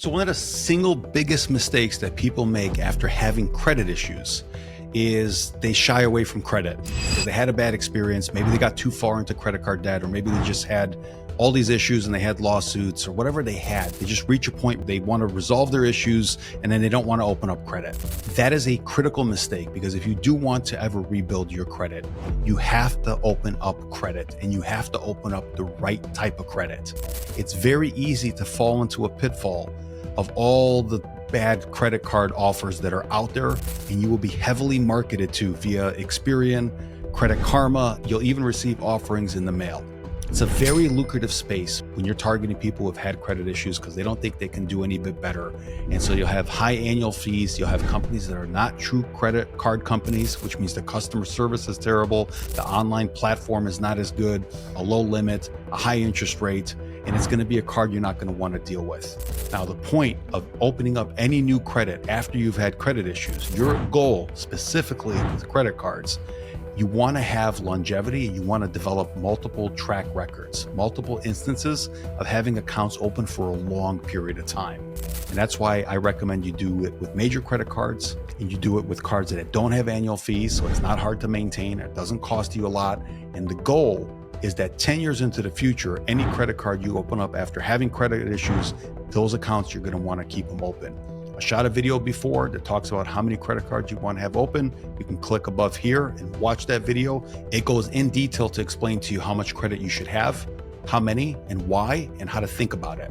So, one of the single biggest mistakes that people make after having credit issues is they shy away from credit because they had a bad experience. Maybe they got too far into credit card debt, or maybe they just had all these issues and they had lawsuits or whatever they had. They just reach a point where they want to resolve their issues and then they don't want to open up credit. That is a critical mistake because if you do want to ever rebuild your credit, you have to open up credit and you have to open up the right type of credit. It's very easy to fall into a pitfall of all the bad credit card offers that are out there, and you will be heavily marketed to via Experian, Credit Karma. You'll even receive offerings in the mail. It's a very lucrative space when you're targeting people who've had credit issues because they don't think they can do any bit better. And so you'll have high annual fees. You'll have companies that are not true credit card companies, which means the customer service is terrible. The online platform is not as good, a low limit, a high interest rate, and it's going to be a card you're not going to want to deal with. Now, the point of opening up any new credit after you've had credit issues, your goal specifically with credit cards, you want to have longevity and you want to develop multiple track records, multiple instances of having accounts open for a long period of time. And that's why I recommend you do it with major credit cards and you do it with cards that don't have annual fees, so it's not hard to maintain, it doesn't cost you a lot. And the goal is that 10 years into the future, any credit card you open up after having credit issues, those accounts, you're going to want to keep them open. I shot a video before that talks about how many credit cards you want to have open. You can click above here and watch that video. It goes in detail to explain to you how much credit you should have, how many and why, and how to think about it.